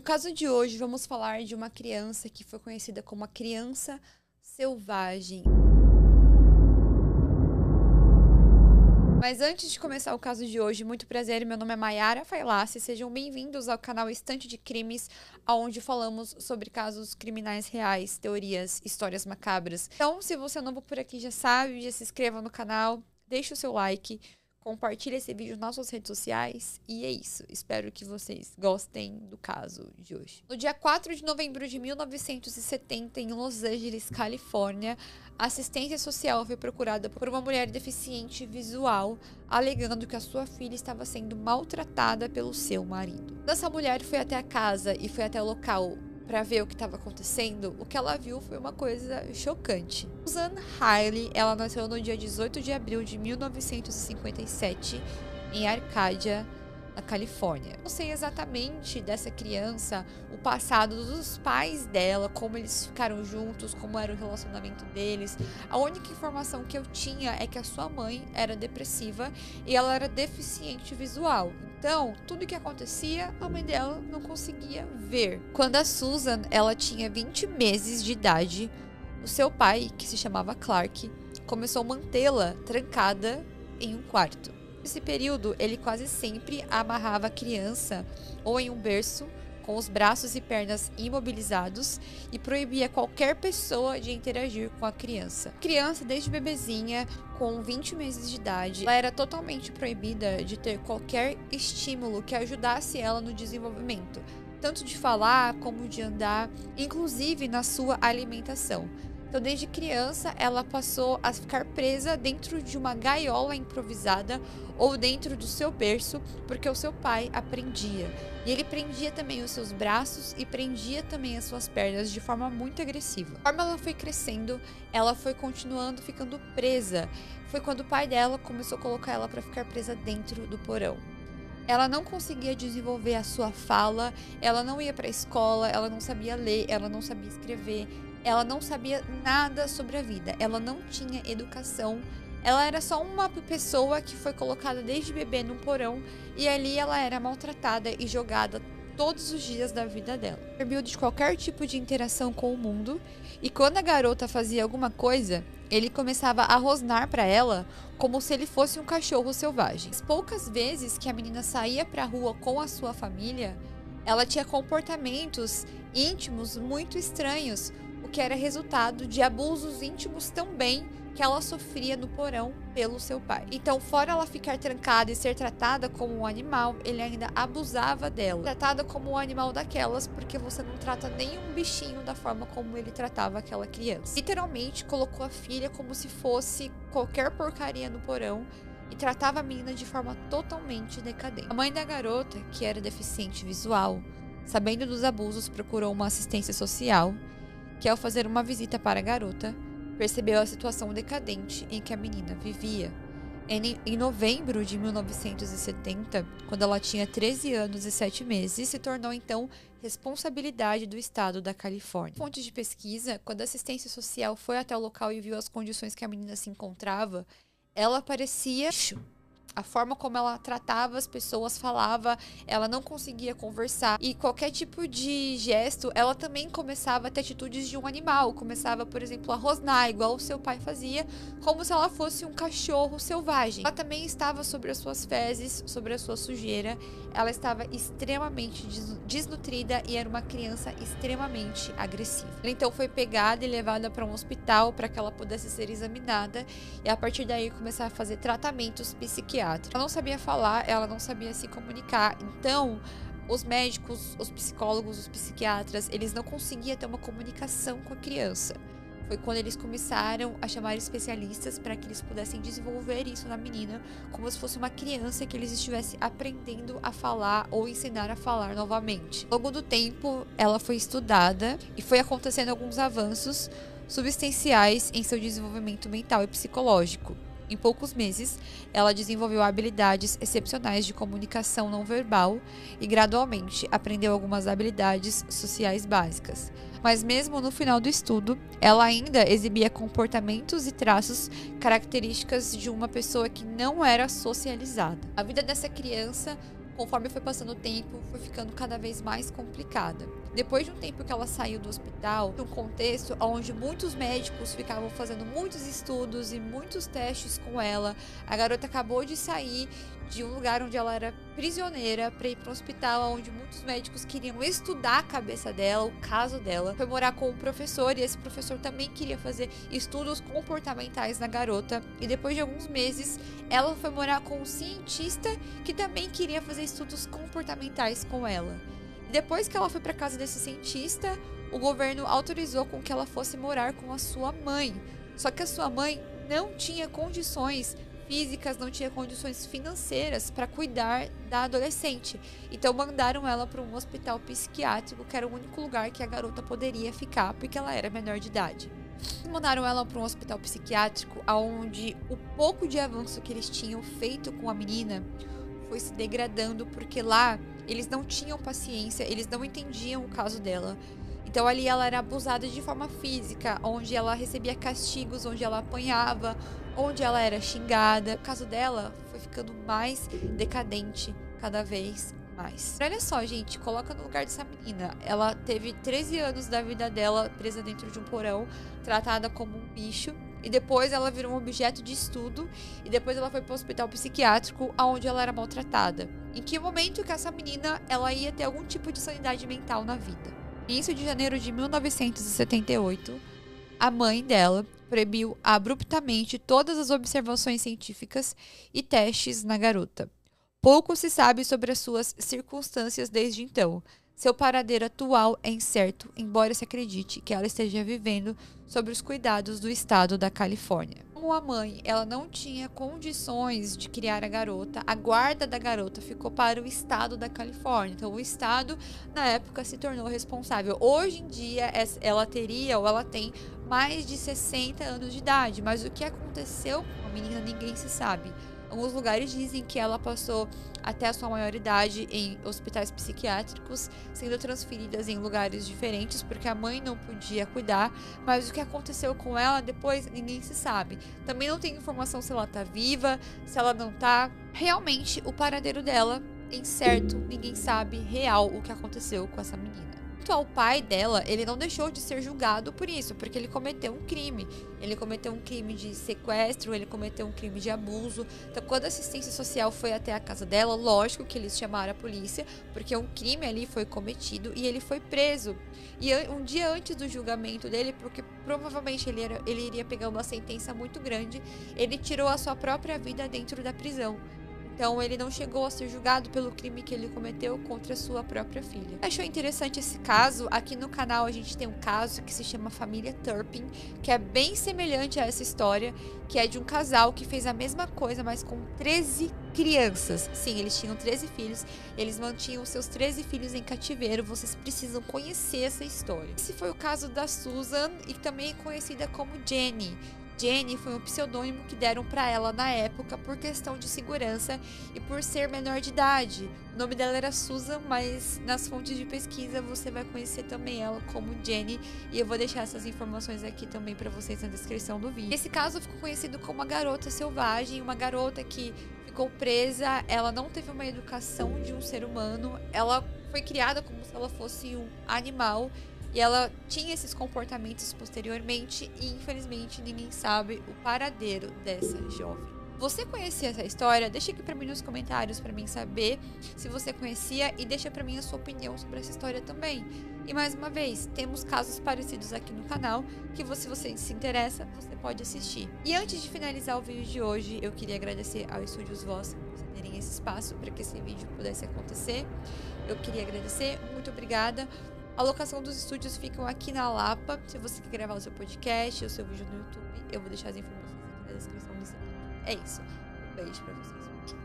caso de hoje, vamos falar de uma criança que foi conhecida como a criança selvagem. Mas antes de começar o caso de hoje, muito prazer, meu nome é Mayara Failassi, sejam bem-vindos ao canal Estante de Crimes, onde falamos sobre casos criminais reais, teorias, histórias macabras. Então, se você é novo por aqui, já sabe, já se inscreva no canal, deixe o seu like, compartilhe esse vídeo nas suas redes sociais e é isso. Espero que vocês gostem do caso de hoje. No dia 4 de novembro de 1970, em Los Angeles, Califórnia, a assistência social foi procurada por uma mulher deficiente visual, alegando que a sua filha estava sendo maltratada pelo seu marido. Quando essa mulher foi até a casa e foi até o local para ver o que estava acontecendo, o que ela viu foi uma coisa chocante. Susan Riley, ela nasceu no dia 18 de abril de 1957 em Arcadia, na Califórnia. Não sei exatamente dessa criança, o passado dos pais dela, como eles ficaram juntos, como era o relacionamento deles. A única informação que eu tinha é que a sua mãe era depressiva e ela era deficiente visual. Então, tudo que acontecia, a mãe dela não conseguia ver. Quando a Susan, ela tinha 20 meses de idade, o seu pai, que se chamava Clark, começou a mantê-la trancada em um quarto. Nesse período, ele quase sempre amarrava a criança ou em um berço, com os braços e pernas imobilizados, e proibia qualquer pessoa de interagir com a criança. A criança, desde bebezinha, com 20 meses de idade, ela era totalmente proibida de ter qualquer estímulo que ajudasse ela no desenvolvimento, tanto de falar como de andar, inclusive na sua alimentação. Então, desde criança, ela passou a ficar presa dentro de uma gaiola improvisada ou dentro do seu berço, porque o seu pai a prendia. E ele prendia também os seus braços e prendia também as suas pernas de forma muito agressiva. Conforme ela foi crescendo, ela foi continuando ficando presa. Foi quando o pai dela começou a colocar ela para ficar presa dentro do porão. Ela não conseguia desenvolver a sua fala, ela não ia para a escola, ela não sabia ler, ela não sabia escrever. Ela não sabia nada sobre a vida, ela não tinha educação, ela era só uma pessoa que foi colocada desde bebê num porão e ali ela era maltratada e jogada todos os dias da vida dela. Proibiu de qualquer tipo de interação com o mundo e quando a garota fazia alguma coisa, ele começava a rosnar para ela como se ele fosse um cachorro selvagem. As poucas vezes que a menina saía para a rua com a sua família, ela tinha comportamentos íntimos muito estranhos, o que era resultado de abusos íntimos também que ela sofria no porão pelo seu pai. Então, fora ela ficar trancada e ser tratada como um animal, ele ainda abusava dela. Tratada como um animal daquelas, porque você não trata nenhum bichinho da forma como ele tratava aquela criança. Literalmente, colocou a filha como se fosse qualquer porcaria no porão e tratava a menina de forma totalmente decadente. A mãe da garota, que era deficiente visual, sabendo dos abusos, procurou uma assistência social, que ao fazer uma visita para a garota, percebeu a situação decadente em que a menina vivia. Em novembro de 1970, quando ela tinha 13 anos e 7 meses, se tornou então responsabilidade do estado da Califórnia. Fontes de pesquisa, quando a assistência social foi até o local e viu as condições que a menina se encontrava, ela parecia... A forma como ela tratava as pessoas, falava, ela não conseguia conversar. E qualquer tipo de gesto, ela também começava a ter atitudes de um animal. Começava, por exemplo, a rosnar, igual o seu pai fazia, como se ela fosse um cachorro selvagem. Ela também estava sobre as suas fezes, sobre a sua sujeira. Ela estava extremamente desnutrida e era uma criança extremamente agressiva. Ela então foi pegada e levada para um hospital para que ela pudesse ser examinada. E a partir daí começar a fazer tratamentos psiquiátricos. Ela não sabia falar, ela não sabia se comunicar, então os médicos, os psicólogos, os psiquiatras, eles não conseguiam ter uma comunicação com a criança. Foi quando eles começaram a chamar especialistas para que eles pudessem desenvolver isso na menina, como se fosse uma criança que eles estivessem aprendendo a falar ou ensinar a falar novamente. Ao longo do tempo, ela foi estudada e foi acontecendo alguns avanços substanciais em seu desenvolvimento mental e psicológico. Em poucos meses, ela desenvolveu habilidades excepcionais de comunicação não verbal e, gradualmente, aprendeu algumas habilidades sociais básicas. Mas mesmo no final do estudo, ela ainda exibia comportamentos e traços características de uma pessoa que não era socializada. A vida dessa criança Conforme foi passando o tempo, foi ficando cada vez mais complicada. Depois de um tempo que ela saiu do hospital, num contexto onde muitos médicos ficavam fazendo muitos estudos e muitos testes com ela, a garota acabou de sair de um lugar onde ela era prisioneira para ir para um hospital onde muitos médicos queriam estudar a cabeça dela, o caso dela. Foi morar com um professor e esse professor também queria fazer estudos comportamentais na garota. E depois de alguns meses, ela foi morar com um cientista que também queria fazer estudos comportamentais com ela. E depois que ela foi para casa desse cientista, o governo autorizou com que ela fosse morar com a sua mãe. Só que a sua mãe não tinha condições físicas, não tinha condições financeiras para cuidar da adolescente. Então mandaram ela para um hospital psiquiátrico, que era o único lugar que a garota poderia ficar, porque ela era menor de idade. Mandaram ela para um hospital psiquiátrico, onde o pouco de avanço que eles tinham feito com a menina foi se degradando, porque lá eles não tinham paciência, eles não entendiam o caso dela. Então ali ela era abusada de forma física, onde ela recebia castigos, onde ela apanhava, onde ela era xingada. O caso dela foi ficando mais decadente cada vez mais. Olha só, gente, coloca no lugar dessa menina. Ela teve 13 anos da vida dela presa dentro de um porão, tratada como um bicho. E depois ela virou um objeto de estudo. E depois ela foi para o hospital psiquiátrico, onde ela era maltratada. Em que momento que essa menina ela ia ter algum tipo de sanidade mental na vida? No início de janeiro de 1978, a mãe dela proibiu abruptamente todas as observações científicas e testes na garota. Pouco se sabe sobre as suas circunstâncias desde então. Seu paradeiro atual é incerto, embora se acredite que ela esteja vivendo sob os cuidados do estado da Califórnia. Como a mãe ela não tinha condições de criar a garota, a guarda da garota ficou para o estado da Califórnia. Então o estado, na época, se tornou responsável. Hoje em dia, ela teria ou ela tem mais de 60 anos de idade, mas o que aconteceu com a menina ninguém se sabe. Alguns lugares dizem que ela passou até a sua maioridade em hospitais psiquiátricos, sendo transferidas em lugares diferentes, porque a mãe não podia cuidar, mas o que aconteceu com ela depois, ninguém se sabe. Também não tem informação se ela tá viva, se ela não tá. Realmente, o paradeiro dela é incerto, ninguém sabe real o que aconteceu com essa menina. Ao pai dela, ele não deixou de ser julgado por isso, porque ele cometeu um crime. Ele cometeu um crime de sequestro, ele cometeu um crime de abuso. Então, quando a assistência social foi até a casa dela, lógico que eles chamaram a polícia, porque um crime ali foi cometido e ele foi preso. E um dia antes do julgamento dele, porque provavelmente ele iria pegar uma sentença muito grande, ele tirou a sua própria vida dentro da prisão. Então, ele não chegou a ser julgado pelo crime que ele cometeu contra sua própria filha. Achou interessante esse caso? Aqui no canal a gente tem um caso que se chama Família Turpin, que é bem semelhante a essa história, que é de um casal que fez a mesma coisa, mas com 13 crianças. Sim, eles tinham 13 filhos, eles mantinham seus 13 filhos em cativeiro. Vocês precisam conhecer essa história. Esse foi o caso da Susan, e também conhecida como Jenny. Jenny foi um pseudônimo que deram para ela na época por questão de segurança e por ser menor de idade. O nome dela era Susan, mas nas fontes de pesquisa você vai conhecer também ela como Jenny, e eu vou deixar essas informações aqui também para vocês na descrição do vídeo. Esse caso ficou conhecido como a garota selvagem, uma garota que ficou presa, ela não teve uma educação de um ser humano, ela foi criada como se ela fosse um animal. E ela tinha esses comportamentos posteriormente e, infelizmente, ninguém sabe o paradeiro dessa jovem. Você conhecia essa história? Deixa aqui pra mim nos comentários pra mim saber se você conhecia, e deixa pra mim a sua opinião sobre essa história também. E mais uma vez, temos casos parecidos aqui no canal que se você se interessa, você pode assistir. E antes de finalizar o vídeo de hoje, eu queria agradecer ao Estúdios Voz por terem esse espaço para que esse vídeo pudesse acontecer. Eu queria agradecer, muito obrigada. A locação dos estúdios ficam aqui na Lapa. Se você quer gravar o seu podcast, o seu vídeo no YouTube, eu vou deixar as informações aqui na descrição desse vídeo. É isso. Um beijo pra vocês.